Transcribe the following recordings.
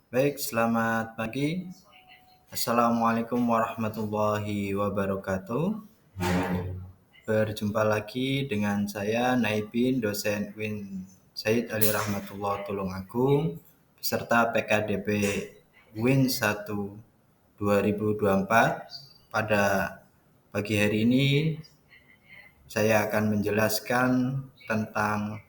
Baik, selamat pagi. Assalamualaikum warahmatullahi wabarakatuh. Berjumpa lagi dengan saya Naibin, dosen Win Said Ali Rahmatullah Tulungagung, peserta PKDP Win 1 2024. Pada pagi hari ini saya akan menjelaskan tentang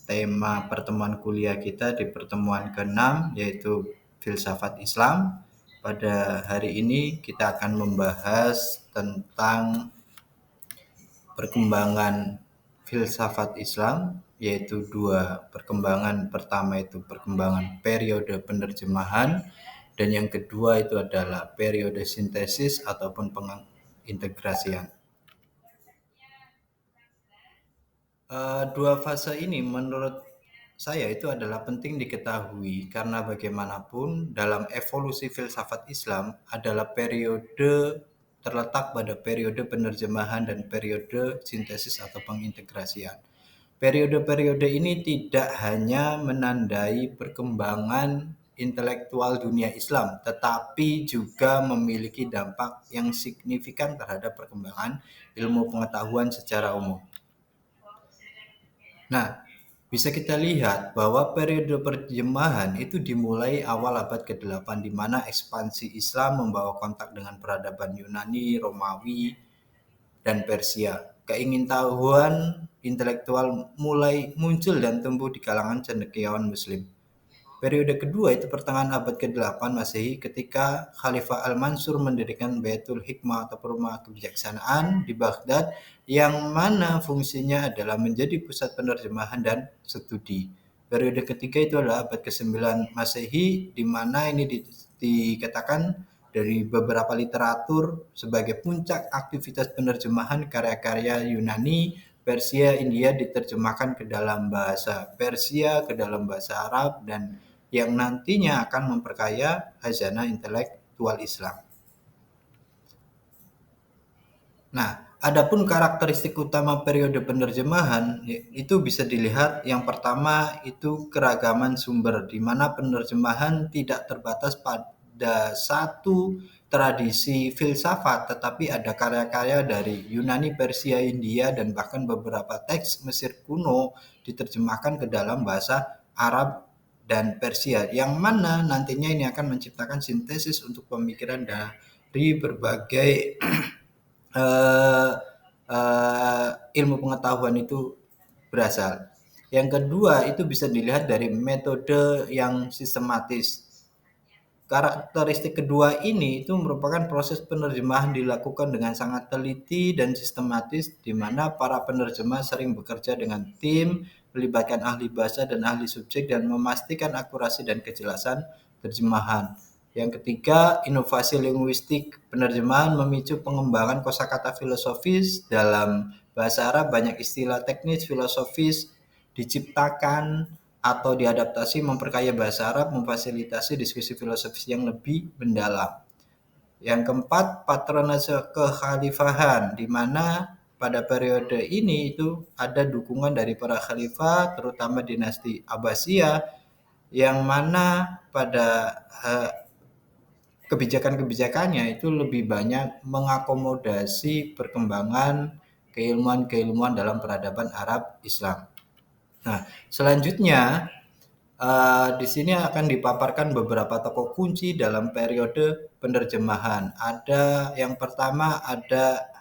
tema pertemuan kuliah kita di pertemuan ke-6, yaitu filsafat Islam. Pada hari ini kita akan membahas tentang perkembangan filsafat Islam, yaitu dua perkembangan. Pertama itu perkembangan periode penerjemahan, dan yang kedua itu adalah periode sintesis ataupun pengintegrasian. Dua fase ini menurut saya itu adalah penting diketahui karena bagaimanapun dalam evolusi filsafat Islam adalah periode terletak pada periode penerjemahan dan periode sintesis atau pengintegrasian. Periode-periode ini tidak hanya menandai perkembangan intelektual dunia Islam, tetapi juga memiliki dampak yang signifikan terhadap perkembangan ilmu pengetahuan secara umum. Nah, bisa kita lihat bahwa periode perjemahan itu dimulai awal abad ke-8 di mana ekspansi Islam membawa kontak dengan peradaban Yunani, Romawi, dan Persia. Keingintahuan intelektual mulai muncul dan tumbuh di kalangan cendekiawan Muslim. Periode kedua itu pertengahan abad ke-8 Masehi ketika Khalifah Al-Mansur mendirikan Baitul Hikmah atau rumah kebijaksanaan di Baghdad, yang mana fungsinya adalah menjadi pusat penerjemahan dan studi. Periode ketiga itu adalah abad ke-9 Masehi, di mana ini dikatakan dari beberapa literatur sebagai puncak aktivitas penerjemahan karya-karya Yunani, Persia, India diterjemahkan ke dalam bahasa Persia, ke dalam bahasa Arab, dan yang nantinya akan memperkaya khazanah intelektual Islam. Nah, adapun karakteristik utama periode penerjemahan itu bisa dilihat, yang pertama itu keragaman sumber, di mana penerjemahan tidak terbatas pada satu tradisi filsafat, tetapi ada karya-karya dari Yunani, Persia, India, dan bahkan beberapa teks Mesir kuno diterjemahkan ke dalam bahasa Arab dan Persia, yang mana nantinya ini akan menciptakan sintesis untuk pemikiran dari berbagai eh, ilmu pengetahuan itu berasal. Yang kedua itu bisa dilihat dari metode yang sistematis. Karakteristik kedua ini itu merupakan proses penerjemahan dilakukan dengan sangat teliti dan sistematis, di mana para penerjemah sering bekerja dengan tim, melibatkan ahli bahasa dan ahli subjek, dan memastikan akurasi dan kejelasan terjemahan. Yang ketiga, inovasi linguistik. Penerjemahan memicu pengembangan kosakata filosofis. Dalam bahasa Arab banyak istilah teknis filosofis diciptakan atau diadaptasi memperkaya bahasa Arab, memfasilitasi diskusi filosofis yang lebih mendalam. Yang keempat, patronase kekhalifahan, di mana pada periode ini itu ada dukungan dari para khalifah, terutama dinasti Abbasiyah, yang mana pada kebijakan-kebijakannya itu lebih banyak mengakomodasi perkembangan keilmuan-keilmuan dalam peradaban Arab Islam. Nah, selanjutnya di sini akan dipaparkan beberapa tokoh kunci dalam periode penerjemahan. Ada yang pertama ada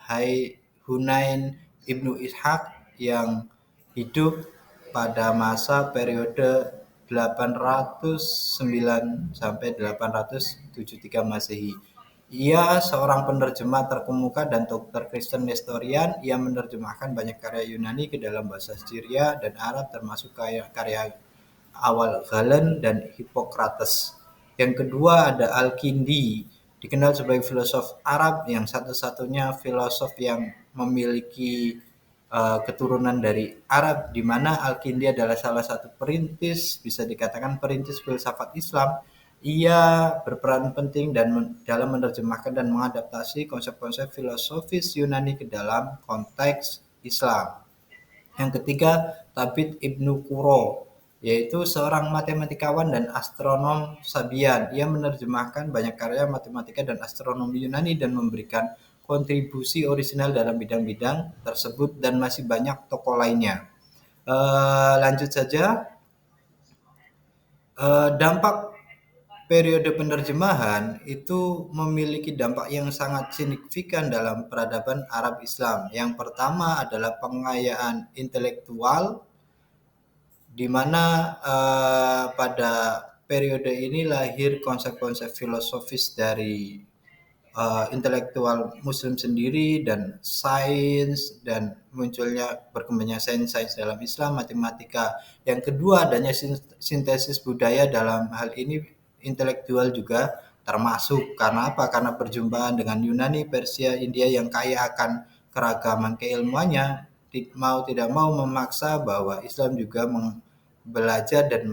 Hunain Ibnu Ishaq yang hidup pada masa periode 809 sampai 873 Masehi. Ia seorang penerjemah terkemuka dan dokter Kristen Nestorian. Ia menerjemahkan banyak karya Yunani ke dalam bahasa Syria dan Arab, termasuk karya awal Galen dan Hippocrates. Yang kedua ada Al-Kindi, dikenal sebagai filosof Arab yang satu-satunya filosof yang memiliki keturunan dari Arab, di mana Al-Kindi adalah salah satu perintis, bisa dikatakan perintis filsafat Islam. Ia berperan penting dalam menerjemahkan dan mengadaptasi konsep-konsep filosofis Yunani ke dalam konteks Islam. Yang ketiga, Tabit Ibnu Quro, yaitu seorang matematikawan dan astronom Sabian. Ia menerjemahkan banyak karya matematika dan astronomi Yunani dan memberikan kontribusi orisinal dalam bidang-bidang tersebut dan masih banyak tokoh lainnya. Lanjut saja. Dampak periode penerjemahan itu memiliki dampak yang sangat signifikan dalam peradaban Arab Islam. Yang pertama adalah pengayaan intelektual, di mana pada periode ini lahir konsep-konsep filosofis dari intelektual Muslim sendiri dan sains, dan munculnya berkembangnya sains dalam Islam, matematika. Yang kedua, adanya sintesis budaya. Dalam hal ini intelektual juga termasuk. Karena apa? Karena perjumpaan dengan Yunani, Persia, India yang kaya akan keragaman keilmuannya, mau tidak mau memaksa bahwa Islam juga belajar dan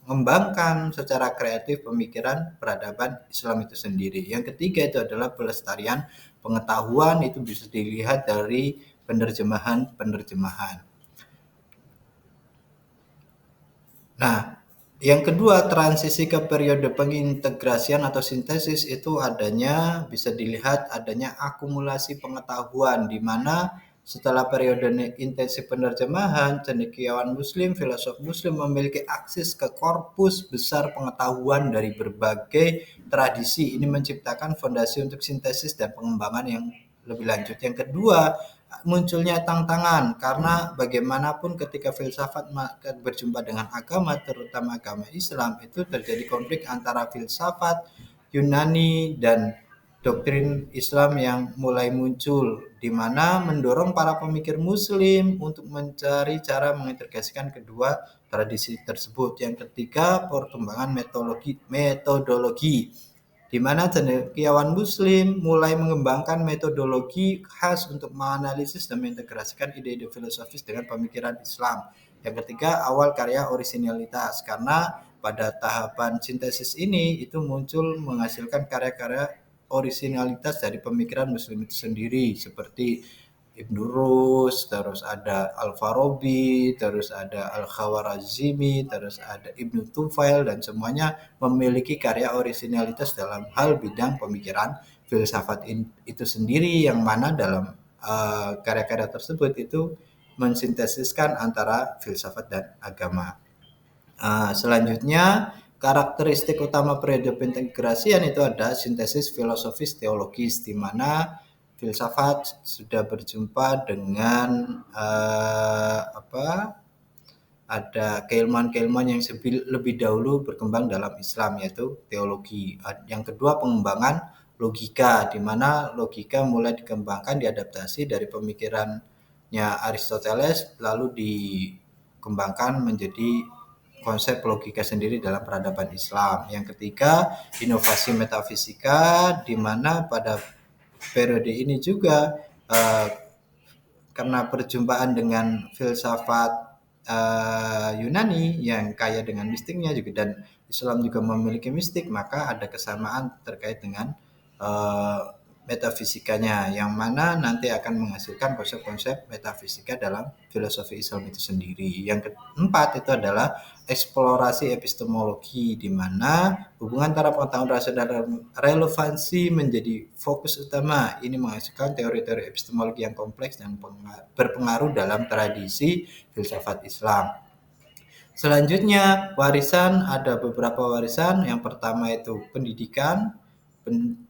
mengembangkan secara kreatif pemikiran peradaban Islam itu sendiri. Yang ketiga itu adalah pelestarian pengetahuan, itu bisa dilihat dari penerjemahan. Nah, yang kedua, transisi ke periode pengintegrasian atau sintesis itu bisa dilihat adanya akumulasi pengetahuan, di mana setelah periode intensif penerjemahan, cendekiawan Muslim, filosof Muslim memiliki akses ke korpus besar pengetahuan dari berbagai tradisi. Ini menciptakan fondasi untuk sintesis dan pengembangan yang lebih lanjut. Yang kedua, munculnya tantangan, karena bagaimanapun ketika filsafat berjumpa dengan agama, terutama agama Islam, itu terjadi konflik antara filsafat Yunani dan doktrin Islam yang mulai muncul, di mana mendorong para pemikir Muslim untuk mencari cara mengintegrasikan kedua tradisi tersebut. Yang ketiga, perkembangan metodologi, di mana cendekiawan Muslim mulai mengembangkan metodologi khas untuk menganalisis dan mengintegrasikan ide-ide filosofis dengan pemikiran Islam. Yang ketiga, awal karya orisinalitas, karena pada tahapan sintesis ini itu muncul menghasilkan karya-karya orisinalitas dari pemikiran Muslim itu sendiri, seperti Ibnu Rus, terus ada Al-Farabi, terus ada Al-Khawarazmi, terus ada Ibnu Tufail, dan semuanya memiliki karya orisinalitas dalam hal bidang pemikiran filsafat itu sendiri, yang mana dalam karya-karya tersebut itu mensintesiskan antara filsafat dan agama. Selanjutnya, karakteristik utama periode pengintegrasian itu ada sintesis filosofis teologis, di mana filsafat sudah berjumpa dengan ada keilmuan-keilmuan yang lebih dahulu berkembang dalam Islam, yaitu teologi. Yang kedua, pengembangan logika, di mana logika mulai dikembangkan, diadaptasi dari pemikirannya Aristoteles, lalu dikembangkan menjadi konsep logika sendiri dalam peradaban Islam. Yang ketiga, inovasi metafisika, di mana pada periode ini juga karena perjumpaan dengan filsafat Yunani yang kaya dengan mistiknya juga, dan Islam juga memiliki mistik, maka ada kesamaan terkait dengan metafisikanya, yang mana nanti akan menghasilkan konsep-konsep metafisika dalam filosofi Islam itu sendiri. Yang keempat itu adalah eksplorasi epistemologi, di mana hubungan antara pengetahuan rasional dan relevansi menjadi fokus utama. Ini menghasilkan teori-teori epistemologi yang kompleks dan berpengaruh dalam tradisi filsafat Islam. Selanjutnya, warisan, ada beberapa warisan. Yang pertama itu pendidikan,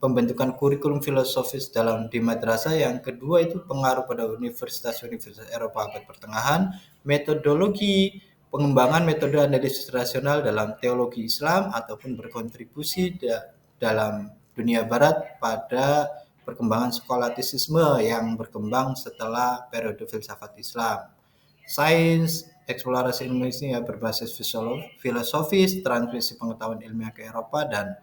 pembentukan kurikulum filosofis di madrasah. Yang kedua itu pengaruh pada universitas-universitas Eropa abad pertengahan, metodologi, pengembangan metode analisis rasional dalam teologi Islam, ataupun berkontribusi dalam dunia barat pada perkembangan skolatisisme yang berkembang setelah periode filsafat Islam. Sains, eksplorasi ilmiah berbasis filosofis, transmisi pengetahuan ilmiah ke Eropa, dan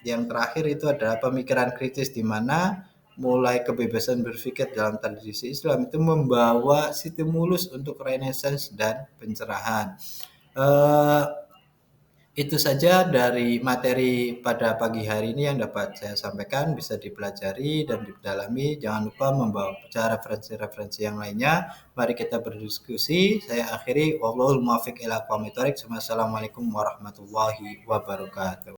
yang terakhir itu adalah pemikiran kritis, di mana mulai kebebasan berpikir dalam tradisi Islam itu membawa stimulus untuk renaissance dan pencerahan. Itu saja dari materi pada pagi hari ini yang dapat saya sampaikan, bisa dipelajari dan didalami. Jangan lupa membawa referensi-referensi yang lainnya. Mari kita berdiskusi. Saya akhiri, wallahul muwaffiq ila aqwamit thoriq. Wassalamualaikum warahmatullahi wabarakatuh.